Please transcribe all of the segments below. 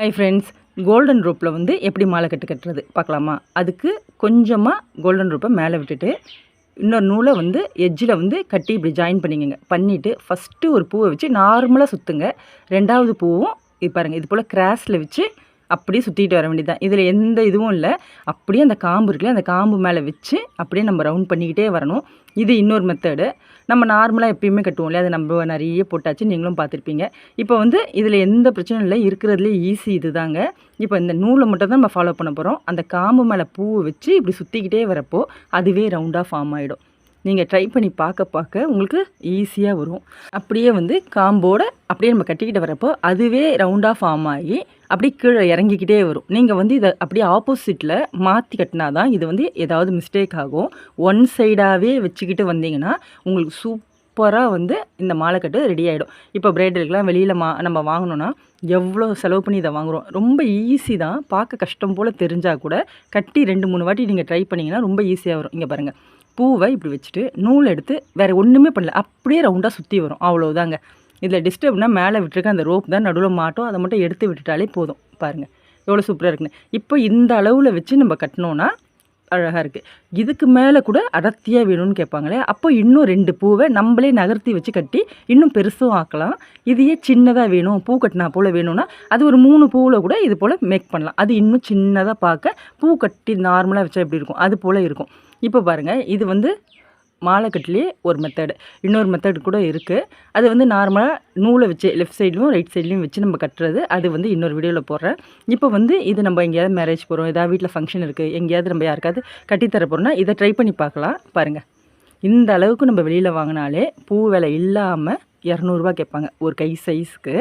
Hi friends, golden ரோப்பில் வந்து எப்படி மாலை கட்டுறது பார்க்கலாமா? அதுக்கு கொஞ்சமாக கோல்டன் ரோப்பை மேலே விட்டுட்டு இன்னொரு நூலை வந்து எட்ஜில் வந்து கட்டி இப்படி ஜாயின் பண்ணிக்கோங்க. பண்ணிவிட்டு ஃபஸ்ட்டு ஒரு பூவை வச்சு நார்மலாக சுற்றுங்க. ரெண்டாவது பூவும் இது பாருங்கள், இது போல் கிராஸில் வச்சு அப்படியே சுற்றிட்டு வர வேண்டியது தான். இதில் எந்த இதுவும் இல்லை. அப்படியே அந்த காம்பு இருக்குல்ல, அந்த காம்பு மேலே வச்சு அப்படியே நம்ம ரவுண்ட் பண்ணிக்கிட்டே வரணும். இது இன்னொரு மெத்தடு. நம்ம நார்மலாக எப்பயுமே கட்டுவோம் இல்லையா, அது நம்ம நிறைய போட்டாச்சு, நீங்களும் பார்த்துருப்பீங்க. இப்போ வந்து இதில் எந்த பிரச்சனையும் இல்லை, இருக்கிறதுலே ஈஸி இது தாங்க. இப்போ இந்த நூலை மட்டும் தான் நம்ம ஃபாலோ பண்ண போகிறோம். அந்த காம்பு மேலே பூவை வச்சு இப்படி சுற்றிக்கிட்டே வரப்போ அதுவே ரவுண்டாக ஃபார்ம் ஆகிடும். நீங்கள் ட்ரை பண்ணி பார்க்க உங்களுக்கு ஈஸியாக வரும். அப்படியே வந்து காம்போடு அப்படியே நம்ம கட்டிக்கிட்டு வரப்போ அதுவே ரவுண்டாக ஃபார்ம் ஆகி அப்படியே கீழே இறங்கிக்கிட்டே வரும். நீங்கள் வந்து இதை அப்படியே ஆப்போசிட்டில் மாற்றி கட்டினா தான் இது வந்து ஏதாவது மிஸ்டேக் ஆகும். ஒன் சைடாகவே வச்சுக்கிட்டு வந்தீங்கன்னா உங்களுக்கு சூப்பராக வந்து இந்த மாலை கட்டு ரெடி ஆகிடும். இப்போ பிரைடலுக்குலாம் வெளியில் நம்ம வாங்கினோன்னா எவ்வளோ செலவு பண்ணி இதை வாங்குகிறோம். ரொம்ப ஈஸி தான், பார்க்க கஷ்டம் போல் தெரிஞ்சால் கூட கட்டி 2-3 வாட்டி நீங்கள் ட்ரை பண்ணிங்கன்னா ரொம்ப ஈஸியாக வரும். இங்கே பாருங்கள், பூவை இப்படி வச்சுட்டு நூல் எடுத்து வேறு ஒன்றுமே பண்ணல, அப்படியே ரவுண்டாக சுற்றி வரும். அவ்வளோதாங்க. இதில் டிஸ்டர்ப்னால் மேலே விட்டுருக்க அந்த ரோப் தான் நடுவில் மாட்டோம், அதை மட்டும் எடுத்து விட்டுட்டாலே போதும். பாருங்கள் எவ்வளோ சூப்பராக இருக்குன்னு. இப்போ இந்த அளவில் வச்சு நம்ம கட்டினோன்னா அழகாக இருக்குது. இதுக்கு மேலே கூட அடர்த்தியாக வேணும்னு கேட்பாங்களே, அப்போ இன்னும் 2 பூவை நம்மளே நகர்த்தி வச்சு கட்டி இன்னும் பெருசும் ஆக்கலாம். இதையே சின்னதாக வேணும், பூ கட்டினா போல் வேணும்னா அது ஒரு 3 பூவில் கூட இது போல் மேக் பண்ணலாம். அது இன்னும் சின்னதாக பார்க்க பூ கட்டி நார்மலாக வச்சா எப்படி இருக்கும் அது போல் இருக்கும். இப்போ பாருங்கள், இது வந்து மாலை கட்டிலே ஒரு மெத்தடு. இன்னொரு மெத்தடு கூட இருக்குது. அது வந்து நார்மலாக நூலை வச்சு லெஃப்ட் சைட்லையும் ரைட் சைட்லேயும் வச்சு நம்ம கட்டுறது. அது வந்து இன்னொரு வீடியோவில் போடுறேன். இப்போ வந்து இது நம்ம எங்கேயாவது மேரேஜ் போகிறோம், ஏதாவது வீட்டில் ஃபங்க்ஷன் இருக்குது, எங்கேயாவது நம்ம யாருக்காவது கட்டித்தர போகிறோம்னா இதை ட்ரை பண்ணி பார்க்கலாம். பாருங்கள், இந்த அளவுக்கு நம்ம வெளியில் வாங்கினாலே பூ விலை இல்லாமல் 200 கேட்பாங்க ஒரு கை சைஸ்க்கு.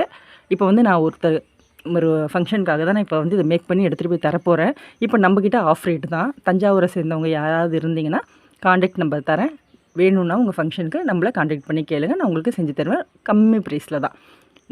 இப்போ வந்து நான் ஒரு ஃபங்க்ஷனுக்காக தான் நான் இப்போ வந்து இதை மேக் பண்ணி எடுத்துகிட்டு போய் தரப்போகிறேன். இப்போ நம்மக்கிட்ட ஆஃப் ரேட்டு தான். தஞ்சாவூரை சேர்ந்தவங்க யாராவது இருந்தீங்கன்னா காண்டாக்ட் நம்பர் தரேன், வேணும்னா உங்கள் ஃபங்க்ஷனுக்கு நம்மளை காண்டாக்ட் பண்ணி கேளுங்க, நான் உங்களுக்கு செஞ்சு தருவேன். கம்மி ப்ரைஸில் தான்.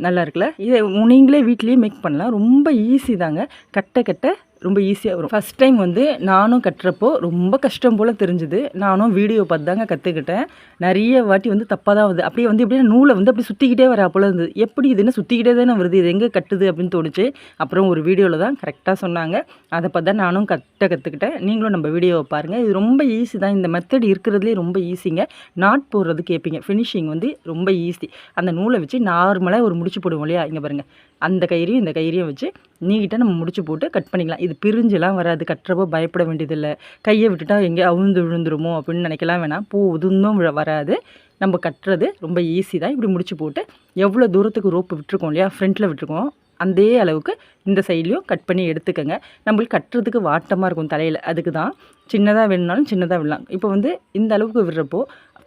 நல்லா இருக்குல்ல? இதை நீங்களே வீட்லேயே மேக் பண்ணலாம். ரொம்ப ஈஸி தாங்க. கட்ட ரொம்ப ஈஸியாக வரும். ஃபஸ்ட் டைம் வந்து நானும் கட்டுறப்போ ரொம்ப கஷ்டம் போல் தெரிஞ்சுது. நானும் வீடியோ பார்த்து தாங்க கற்றுக்கிட்டேன். நிறைய வாட்டி வந்து தப்பாக தான் வருது. அப்படியே வந்து எப்படின்னா நூலை வந்து அப்படி சுற்றிக்கிட்டே வரா போல் இருந்தது. எப்படி இதுன்னு சுற்றிக்கிட்டே தானே வருது, இது எங்கே கட்டுது அப்படின்னு தோணுச்சு. அப்புறம் ஒரு வீடியோவில் தான் கரெக்டாக சொன்னாங்க. அதை பார்த்து தான் நானும் கற்றுக்கிட்டேன். நீங்களும் நம்ம வீடியோவை பாருங்கள். இது ரொம்ப ஈஸி தான். இந்த மெத்தட் இருக்கிறதுலே ரொம்ப ஈஸிங்க. நாட் போடுறது கேட்பீங்க, ஃபினிஷிங் வந்து ரொம்ப ஈஸி. அந்த நூலை வச்சு நார்மலாக ஒரு முடிச்சு போடுவோம் இல்லையா, இங்கே பாருங்கள், அந்த கயிறையும் இந்த கயிறையும் வச்சு நீக்கிட்ட நம்ம முடிச்சு போட்டு கட் பண்ணிக்கலாம். இது பிரிஞ்செல்லாம் வராது. கட்டுறப்போ பயப்பட வேண்டியதில்லை. கையை விட்டுட்டா எங்கேயோ விழுந்துருமோ அப்படின்னு நினைக்கலாம் வேணாம். பூ உதுந்தும் வராது. நம்ம கட்டுறது ரொம்ப ஈஸி தான். இப்படி முடிச்சு போட்டு எவ்வளோ தூரத்துக்கு ரோப்பு விட்டுருக்கோம் இல்லையா, ஃப்ரண்ட்டில் விட்டுருக்கோம், அதே அளவுக்கு இந்த சைட்லேயும் கட் பண்ணி எடுத்துக்கோங்க. நம்மளுக்கு கட்டுறதுக்கு வாட்டமாக இருக்கும் தலையில், அதுக்கு தான். சின்னதாக வேணுனாலும் சின்னதாக விடலாம். இப்போ வந்து இந்த அளவுக்கு விடுறப்போ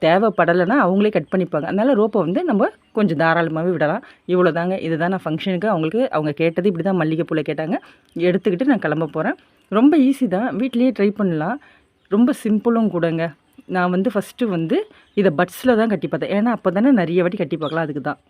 தேவைப்படலைன்னா அவங்களே கட் பண்ணிப்பாங்க. அதனால் ரோப்பை வந்து நம்ம கொஞ்சம் தாராளமாகவே விடலாம். இவ்வளோ தாங்க. இதுதான் நான் ஃபங்க்ஷனுக்கு அவங்க கேட்டது இப்படி தான் மல்லிகைப்பூவில் கேட்டாங்க. எடுத்துக்கிட்டு நான் கிளம்ப போகிறேன். ரொம்ப ஈஸி தான், வீட்லேயே ட்ரை பண்ணலாம். ரொம்ப சிம்பிளும் கூடங்க. நான் வந்து ஃபஸ்ட்டு வந்து இதை பட்ஸில் தான் கட்டி பார்த்தேன். ஏன்னா அப்போ தானே நிறைய வாட்டி கட்டி பார்க்கலாம், அதுக்கு தான்.